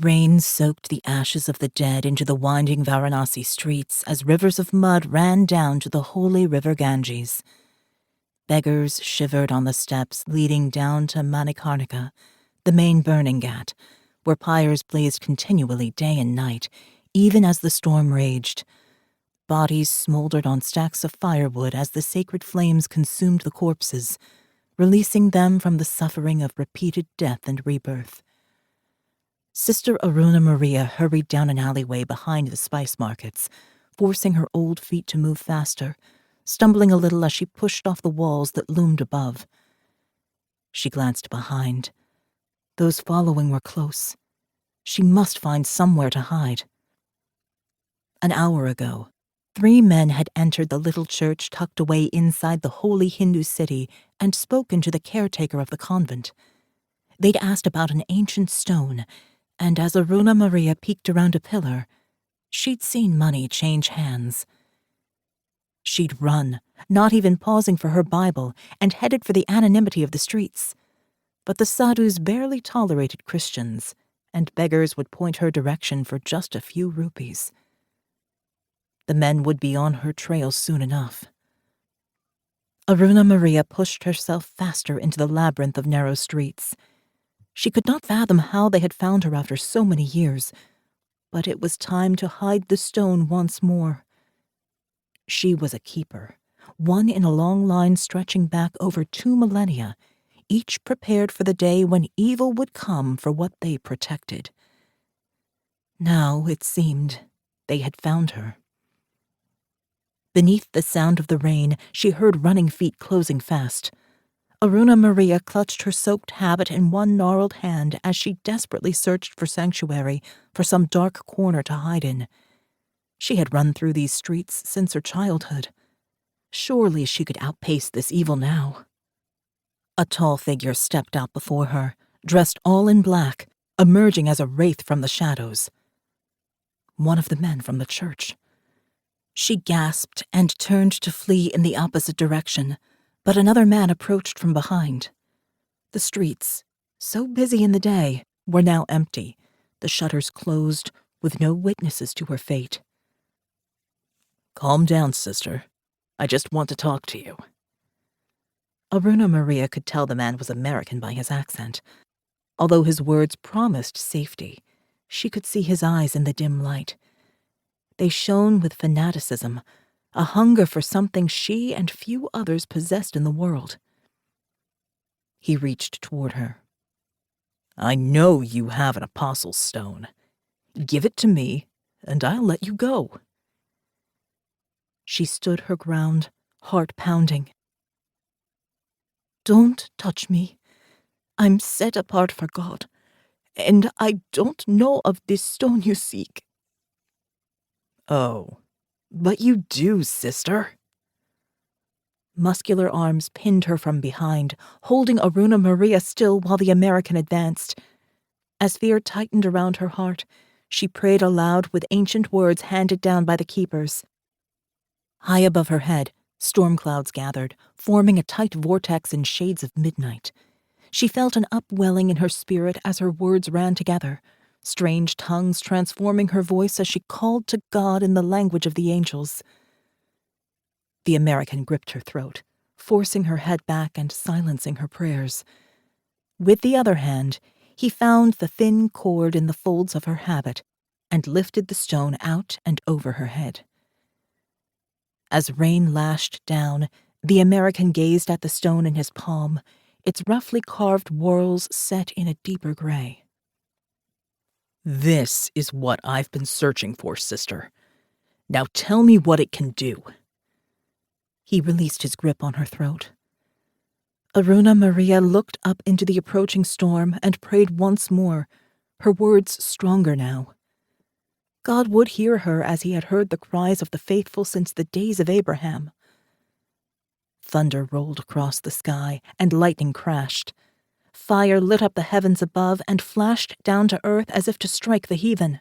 Rain soaked the ashes of the dead into the winding Varanasi streets as rivers of mud ran down to the holy river Ganges. Beggars shivered on the steps leading down to Manikarnika, the main burning ghat, where pyres blazed continually day and night, even as the storm raged. Bodies smoldered on stacks of firewood as the sacred flames consumed the corpses, releasing them from the suffering of repeated death and rebirth. Sister Aruna Maria hurried down an alleyway behind the spice markets, forcing her old feet to move faster, stumbling a little as she pushed off the walls that loomed above. She glanced behind. Those following were close. She must find somewhere to hide. An hour ago, 3 men had entered the little church tucked away inside the holy Hindu city and spoken to the caretaker of the convent. They'd asked about an ancient stone, and as Aruna Maria peeked around a pillar, she'd seen money change hands. She'd run, not even pausing for her Bible, and headed for the anonymity of the streets. But the sadhus barely tolerated Christians, and beggars would point her direction for just a few rupees. The men would be on her trail soon enough. Aruna Maria pushed herself faster into the labyrinth of narrow streets. She could not fathom how they had found her after so many years, but it was time to hide the stone once more. She was a keeper, one in a long line stretching back over 2 millennia, each prepared for the day when evil would come for what they protected. Now, it seemed, they had found her. Beneath the sound of the rain, she heard running feet closing fast. Aruna Maria clutched her soaked habit in one gnarled hand as she desperately searched for sanctuary, for some dark corner to hide in. She had run through these streets since her childhood. Surely she could outpace this evil now. A tall figure stepped out before her, dressed all in black, emerging as a wraith from the shadows. One of the men from the church. She gasped and turned to flee in the opposite direction, but another man approached from behind. The streets, so busy in the day, were now empty, the shutters closed, with no witnesses to her fate. "Calm down, sister. I just want to talk to you." Aruna Maria could tell the man was American by his accent. Although his words promised safety, she could see his eyes in the dim light. They shone with fanaticism, a hunger for something she and few others possessed in the world. He reached toward her. "I know you have an apostle's stone. Give it to me, and I'll let you go." She stood her ground, heart pounding. "Don't touch me. I'm set apart for God, and I don't know of this stone you seek." "Oh, but you do, sister." Muscular arms pinned her from behind, holding Aruna Maria still while the American advanced. As fear tightened around her heart, she prayed aloud with ancient words handed down by the keepers. High above her head, storm clouds gathered, forming a tight vortex in shades of midnight. She felt an upwelling in her spirit as her words ran together, strange tongues transforming her voice as she called to God in the language of the angels. The American gripped her throat, forcing her head back and silencing her prayers. With the other hand, he found the thin cord in the folds of her habit and lifted the stone out and over her head. As rain lashed down, the American gazed at the stone in his palm, its roughly carved whorls set in a deeper gray. "This is what I've been searching for, sister. Now tell me what it can do." He released his grip on her throat. Aruna Maria looked up into the approaching storm and prayed once more, her words stronger now. God would hear her as he had heard the cries of the faithful since the days of Abraham. Thunder rolled across the sky, and lightning crashed. Fire lit up the heavens above and flashed down to earth as if to strike the heathen.